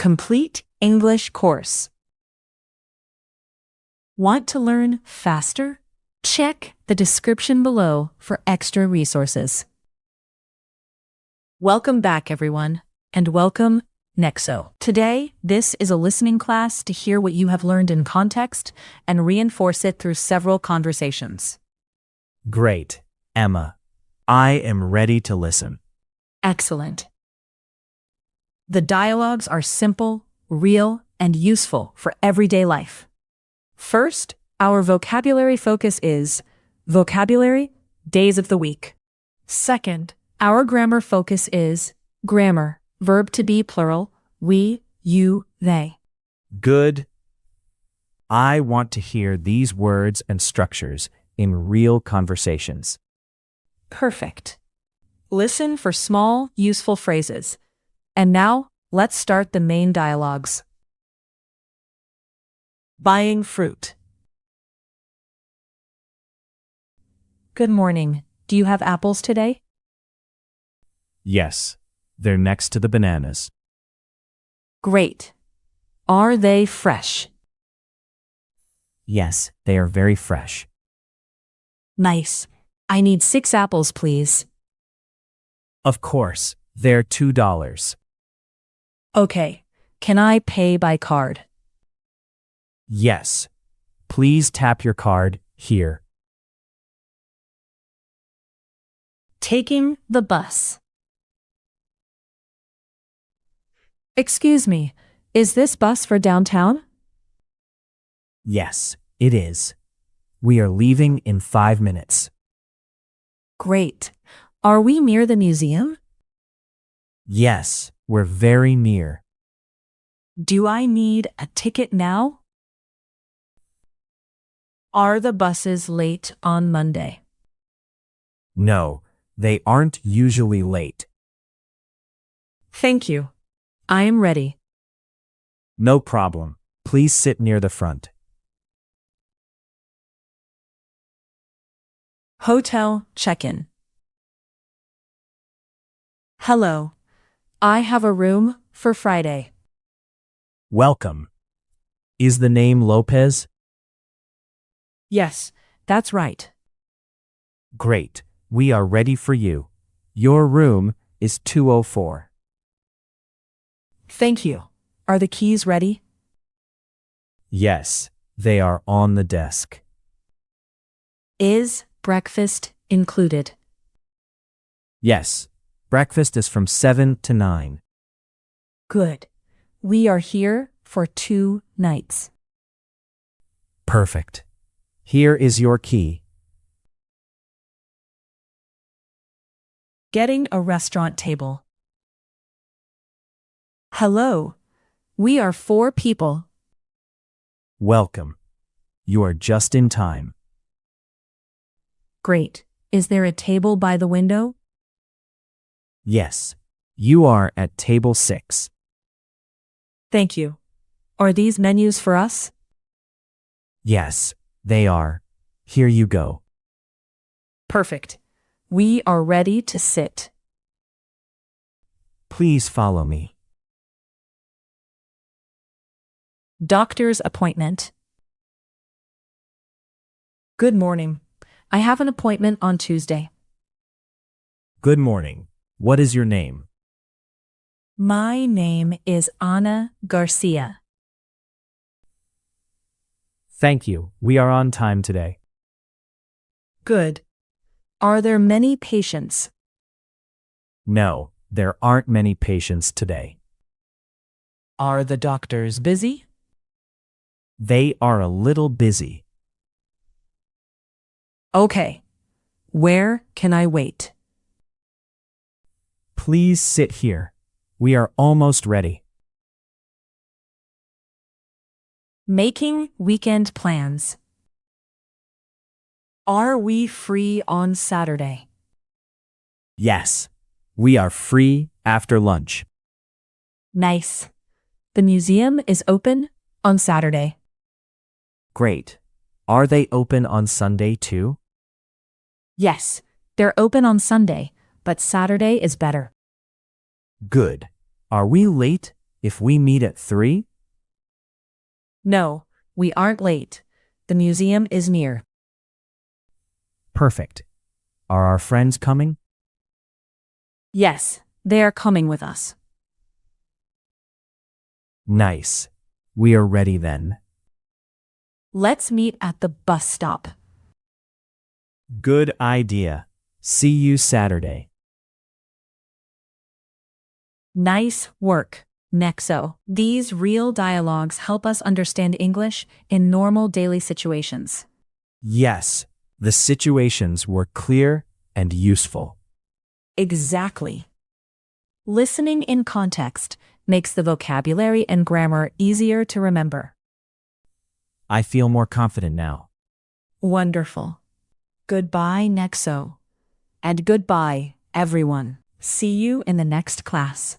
complete English course. Want to learn faster? Check the description below for extra resources. Welcome back, everyone, and welcome, Nexo. Today, this is a listening class to hear what you have learned in context and reinforce it through several conversations. Great, Emma. I am ready to listen. Excellent. The dialogues are simple, real, and useful for everyday life. First, our vocabulary focus is vocabulary, days of the week. Second, our grammar focus is grammar, verb to be plural, we, you, they. Good. I want to hear these words and structures in real conversations. Perfect. Listen for small, useful phrases. And now, let's start the main dialogues. Buying fruit. Good morning. Do you have apples today? Yes, they're next to the bananas. Great. Are they fresh? Yes, they are very fresh. Nice. I need 6 apples, please. Of course, they're $2. Okay. Can I pay by card? Yes. Please tap your card here. Taking the bus. Excuse me, is this bus for downtown? Yes, it is. We are leaving in 5 minutes. Great. Are we near the museum? Yes, we're very near. Do I need a ticket now? Are the buses late on Monday? No, they aren't usually late. Thank you. I am ready. No problem. Please sit near the front. Hotel check-in. Hello. I have a room for Friday. Welcome. Is the name Lopez? Yes, that's right. Great. We are ready for you. Your room is 204. Thank you. Are the keys ready? Yes, they are on the desk. Is breakfast included? Yes, breakfast is from 7 to 9. Good. We are here for 2 nights. Perfect. Here is your key. Getting a restaurant table. Hello. We are 4 people. Welcome. You are just in time. Great. Is there a table by the window? Yes, you are at table 6. Thank you. Are these menus for us? Yes, they are. Here you go. Perfect. We are ready to sit. Please follow me. Doctor's appointment. Good morning. I have an appointment on Tuesday. Good morning. What is your name? My name is Ana Garcia. Thank you. We are on time today. Good. Are there many patients? No, there aren't many patients today. Are the doctors busy? They are a little busy. Okay. Where can I wait? Please sit here. We are almost ready. Making weekend plans. Are we free on Saturday? Yes, we are free after lunch. Nice. The museum is open on Saturday. Great. Are they open on Sunday too? Yes, they're open on Sunday, but Saturday is better. Good. Are we late If we meet at 3? No, we aren't late. The museum is near. Perfect. Are our friends coming? Yes, they are coming with us. Nice. We are ready then. Let's meet at the bus stop. Good idea. See you Saturday. Nice work, Nexo. These real dialogues help us understand English in normal daily situations. Yes, the situations were clear and useful. Exactly. Listening in context makes the vocabulary and grammar easier to remember. I feel more confident now. Wonderful. Goodbye, Nexo. And goodbye, everyone. See you in the next class.